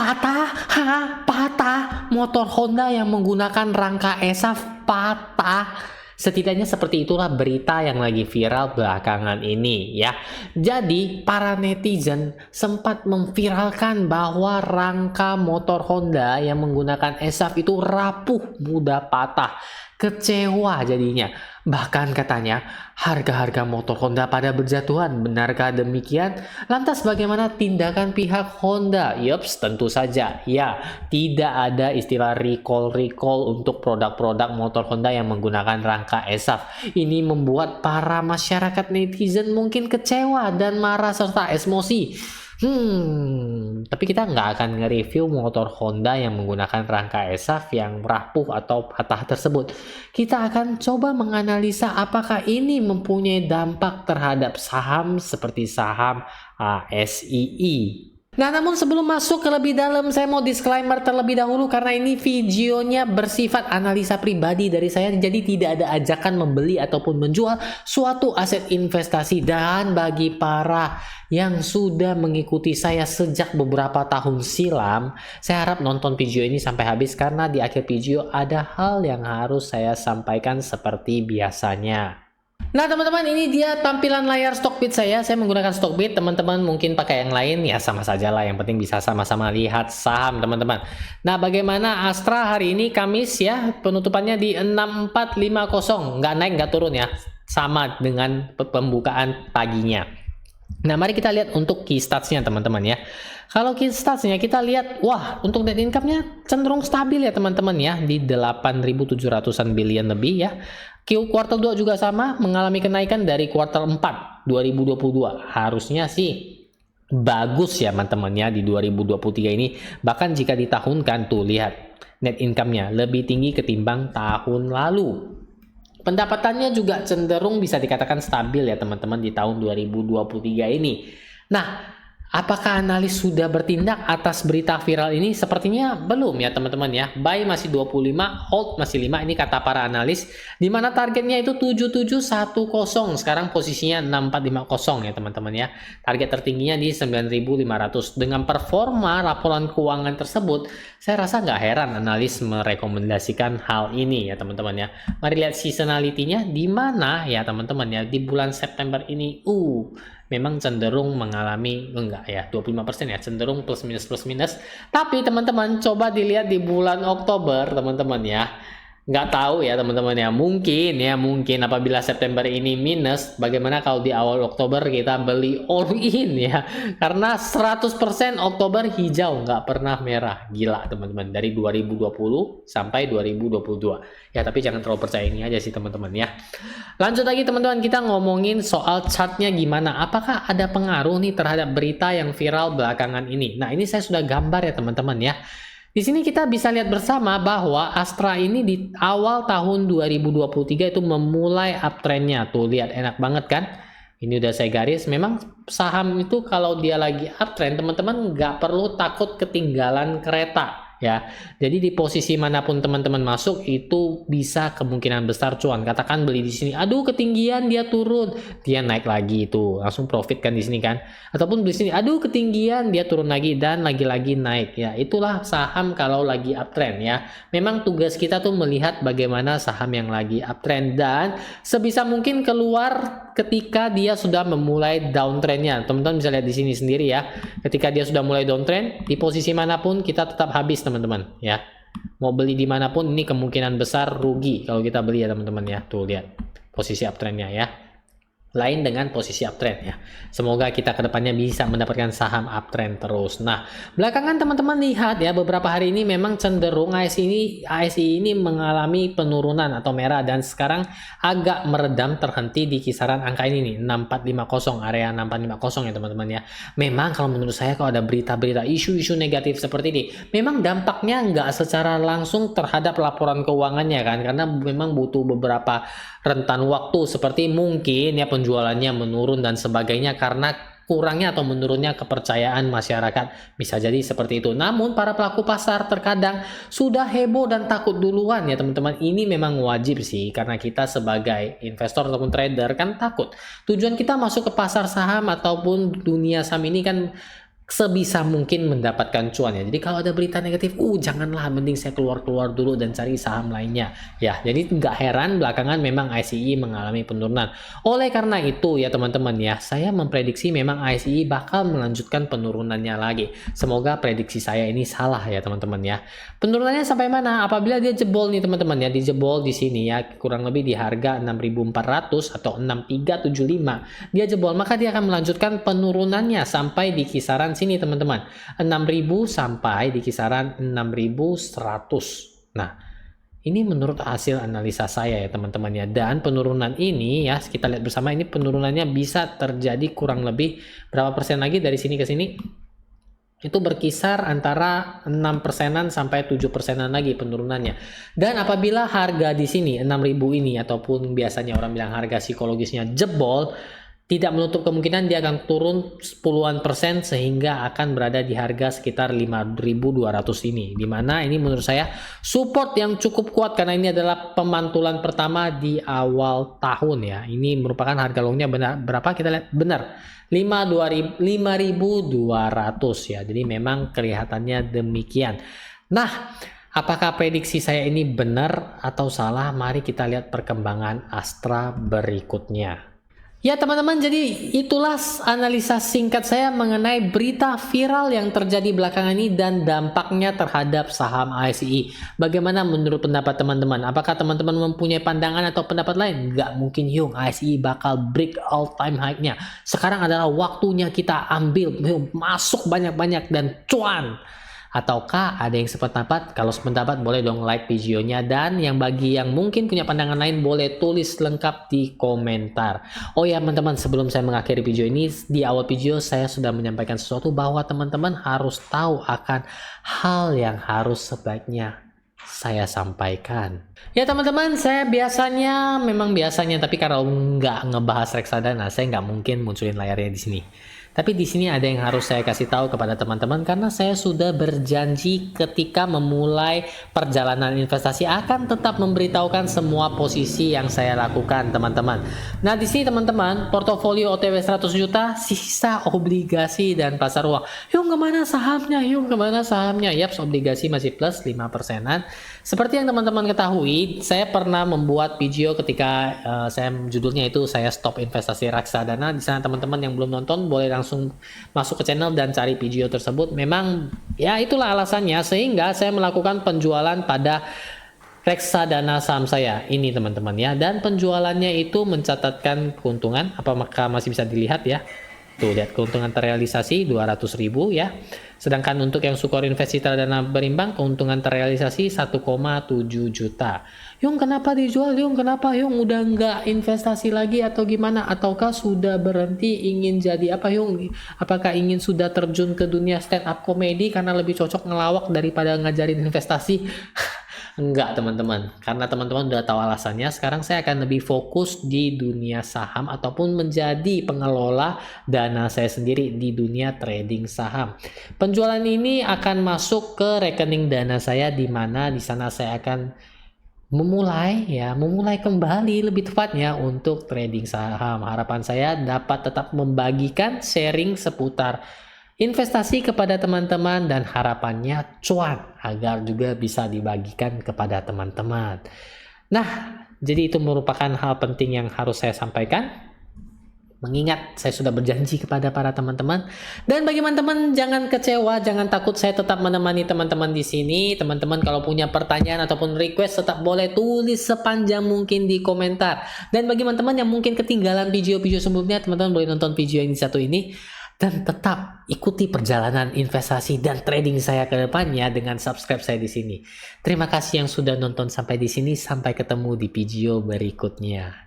Patah, patah. Motor Honda yang menggunakan rangka ESAF patah. Setidaknya seperti itulah berita yang lagi viral belakangan ini ya. Jadi para netizen sempat memviralkan bahwa rangka motor Honda yang menggunakan ESAF itu rapuh, mudah patah. Kecewa jadinya. Bahkan katanya harga-harga motor Honda pada berjatuhan. Benarkah demikian? Lantas bagaimana tindakan pihak Honda? Yups, tentu saja. Ya, tidak ada istilah recall untuk produk-produk motor Honda yang menggunakan rangka ESAF. Ini membuat para masyarakat netizen mungkin kecewa dan marah serta emosi. Tapi kita nggak akan nge-review motor Honda yang menggunakan rangka ESAF yang rapuh atau patah tersebut. Kita akan coba menganalisa apakah ini mempunyai dampak terhadap saham seperti saham ASII. Nah, namun sebelum masuk ke lebih dalam, saya mau disclaimer terlebih dahulu karena ini videonya bersifat analisa pribadi dari saya, jadi tidak ada ajakan membeli ataupun menjual suatu aset investasi. Dan bagi para yang sudah mengikuti saya sejak beberapa tahun silam, saya harap nonton video ini sampai habis karena di akhir video ada hal yang harus saya sampaikan seperti biasanya. Nah teman-teman, ini dia tampilan layar Stockbit saya menggunakan Stockbit, teman-teman mungkin pakai yang lain ya sama saja lah, yang penting bisa sama-sama lihat saham teman-teman. Nah bagaimana Astra hari ini Kamis ya, penutupannya di 6450, nggak naik nggak turun ya, sama dengan pembukaan paginya. Nah mari kita lihat untuk key statsnya teman-teman ya. Kalau key statsnya kita lihat, wah untuk net income-nya cenderung stabil ya teman-teman ya, di 8.700-an billion lebih ya. Kuartal 2 juga sama, mengalami kenaikan dari kuartal 4 2022. Harusnya sih bagus ya teman-teman ya di 2023 ini. Bahkan jika ditahunkan tuh lihat net income-nya lebih tinggi ketimbang tahun lalu. Pendapatannya juga cenderung bisa dikatakan stabil ya teman-teman di tahun 2023 ini. Nah, apakah analis sudah bertindak atas berita viral ini? Sepertinya belum ya teman-teman ya. Buy masih 25, hold masih 5, ini kata para analis. Dimana targetnya itu 7710, sekarang posisinya 6450 ya teman-teman ya. Target tertingginya di 9500. Dengan performa laporan keuangan tersebut, saya rasa nggak heran analis merekomendasikan hal ini ya teman-teman ya. Mari lihat seasonality-nya di mana ya teman-teman ya. Di bulan September ini memang cenderung mengalami enggak ya 25% ya, cenderung plus minus, tapi teman-teman coba dilihat di bulan Oktober teman-teman ya, nggak tahu ya teman-teman ya, mungkin apabila September ini minus, bagaimana kalau di awal Oktober kita beli all in ya, karena 100% Oktober hijau, nggak pernah merah. Gila teman-teman, dari 2020 sampai 2022 ya, tapi jangan terlalu percaya ini aja sih teman-teman ya. Lanjut lagi teman-teman, kita ngomongin soal chartnya gimana, apakah ada pengaruh nih terhadap berita yang viral belakangan ini. Nah ini saya sudah gambar ya teman-teman ya. Di sini kita bisa lihat bersama bahwa Astra ini di awal tahun 2023 itu memulai uptrendnya. Tuh lihat, enak banget kan? Ini udah saya garis. Memang saham itu kalau dia lagi uptrend, teman-teman nggak perlu takut ketinggalan kereta ya. Jadi di posisi manapun teman-teman masuk itu bisa kemungkinan besar cuan. Katakan beli di sini, aduh ketinggian dia turun, dia naik lagi, itu langsung profit kan di sini kan. Ataupun beli sini, aduh ketinggian dia turun lagi dan lagi-lagi naik ya. Itulah saham kalau lagi uptrend ya. Memang tugas kita tuh melihat bagaimana saham yang lagi uptrend dan sebisa mungkin keluar ketika dia sudah memulai downtrendnya. Teman-teman bisa lihat di sini sendiri ya. Ketika dia sudah mulai downtrend, di posisi manapun kita tetap habis teman-teman ya. Mau beli dimanapun ini kemungkinan besar rugi kalau kita beli ya teman-teman ya. Tuh lihat posisi uptrendnya ya. Lain dengan posisi uptrend ya. Semoga kita kedepannya bisa mendapatkan saham uptrend terus. Nah, belakangan teman-teman lihat ya, beberapa hari ini memang cenderung ASI ini mengalami penurunan atau merah dan sekarang agak meredam, terhenti di kisaran angka ini nih, 6450, area 6450 ya teman-teman ya. Memang kalau menurut saya kalau ada berita-berita isu-isu negatif seperti ini, memang dampaknya nggak secara langsung terhadap laporan keuangannya kan, karena memang butuh beberapa rentan waktu, seperti mungkin ya penjualannya menurun dan sebagainya karena kurangnya atau menurunnya kepercayaan masyarakat, bisa jadi seperti itu. Namun para pelaku pasar terkadang sudah heboh dan takut duluan ya teman-teman. Ini memang wajib sih, karena kita sebagai investor ataupun trader kan takut. Tujuan kita masuk ke pasar saham ataupun dunia saham ini kan sebisa mungkin mendapatkan cuan ya. Jadi kalau ada berita negatif, janganlah, mending saya keluar dulu dan cari saham lainnya ya. Jadi nggak heran belakangan memang ICE mengalami penurunan. Oleh karena itu ya teman-teman ya, saya memprediksi memang ICE bakal melanjutkan penurunannya lagi. Semoga prediksi saya ini salah ya teman-teman ya. Penurunannya sampai mana? Apabila dia jebol nih teman-teman ya, dijebol di sini ya, kurang lebih di harga 6.400 atau 6.375, dia jebol, maka dia akan melanjutkan penurunannya sampai di kisaran sini teman-teman, 6.000 sampai di kisaran 6.100. Nah, ini menurut hasil analisa saya ya teman-teman ya. Dan penurunan ini ya, kita lihat bersama, ini penurunannya bisa terjadi kurang lebih berapa persen lagi dari sini ke sini. Itu berkisar antara 6%-an sampai 7%-an lagi penurunannya. Dan apabila harga di sini 6.000 ini, ataupun biasanya orang bilang harga psikologisnya jebol, tidak menutup kemungkinan dia akan turun puluhan persen sehingga akan berada di harga sekitar 5.200 ini. Dimana ini menurut saya support yang cukup kuat, karena ini adalah pemantulan pertama di awal tahun ya. Ini merupakan harga longnya benar berapa, kita lihat, benar 5.200 ya. Jadi memang kelihatannya demikian. Nah, apakah prediksi saya ini benar atau salah? Mari kita lihat perkembangan Astra berikutnya. Ya teman-teman, jadi itulah analisa singkat saya mengenai berita viral yang terjadi belakangan ini dan dampaknya terhadap saham ICE. Bagaimana menurut pendapat teman-teman? Apakah teman-teman mempunyai pandangan atau pendapat lain? Nggak mungkin Hyung, ICE bakal break all time high-nya. Sekarang adalah waktunya kita ambil, masuk banyak-banyak dan cuan. Ataukah ada yang sependapat? Kalau sependapat boleh dong like videonya, dan yang bagi yang mungkin punya pandangan lain boleh tulis lengkap di komentar. Oh ya teman-teman, sebelum saya mengakhiri video ini, di awal video saya sudah menyampaikan sesuatu bahwa teman-teman harus tahu akan hal yang harus sebaiknya saya sampaikan. Ya teman-teman, saya memang biasanya, tapi kalau nggak ngebahas reksadana, saya nggak mungkin munculin layarnya di sini. Tapi di sini ada yang harus saya kasih tahu kepada teman-teman, karena saya sudah berjanji ketika memulai perjalanan investasi akan tetap memberitahukan semua posisi yang saya lakukan, teman-teman. Nah, di sini teman-teman, portofolio OTW 100 juta, sisa obligasi dan pasar uang. Yung kemana sahamnya? Yaps, obligasi masih plus 5%-an. Seperti yang teman-teman ketahui, saya pernah membuat video ketika judulnya itu saya stop investasi reksadana. Di sana teman-teman yang belum nonton boleh langsung masuk ke channel dan cari video tersebut. Memang ya itulah alasannya sehingga saya melakukan penjualan pada reksadana saham saya ini teman-teman ya, dan penjualannya itu mencatatkan keuntungan. Apakah masih bisa dilihat ya? Tuh, lihat keuntungan terrealisasi 200.000 ya. Sedangkan untuk yang Sukor Investasi Dana Berimbang, keuntungan terrealisasi 1,7 juta. Yung kenapa dijual? Yung kenapa? Yung udah nggak investasi lagi atau gimana? Ataukah sudah berhenti, ingin jadi apa Yung? Apakah ingin sudah terjun ke dunia stand up comedy karena lebih cocok ngelawak daripada ngajarin investasi? Enggak teman-teman, karena teman-teman udah tahu alasannya. Sekarang saya akan lebih fokus di dunia saham ataupun menjadi pengelola dana saya sendiri di dunia trading saham. Penjualan ini akan masuk ke rekening dana saya, di mana di sana saya akan memulai kembali lebih tepatnya untuk trading saham. Harapan saya dapat tetap membagikan sharing seputar investasi kepada teman-teman dan harapannya cuan agar juga bisa dibagikan kepada teman-teman. Nah, jadi itu merupakan hal penting yang harus saya sampaikan. Mengingat saya sudah berjanji kepada para teman-teman, dan bagi teman-teman jangan kecewa, jangan takut, saya tetap menemani teman-teman di sini. Teman-teman kalau punya pertanyaan ataupun request tetap boleh tulis sepanjang mungkin di komentar. Dan bagi teman-teman yang mungkin ketinggalan video-video sebelumnya, teman-teman boleh nonton video yang satu ini. Dan tetap ikuti perjalanan investasi dan trading saya ke depannya dengan subscribe saya di sini. Terima kasih yang sudah nonton sampai di sini. Sampai ketemu di video berikutnya.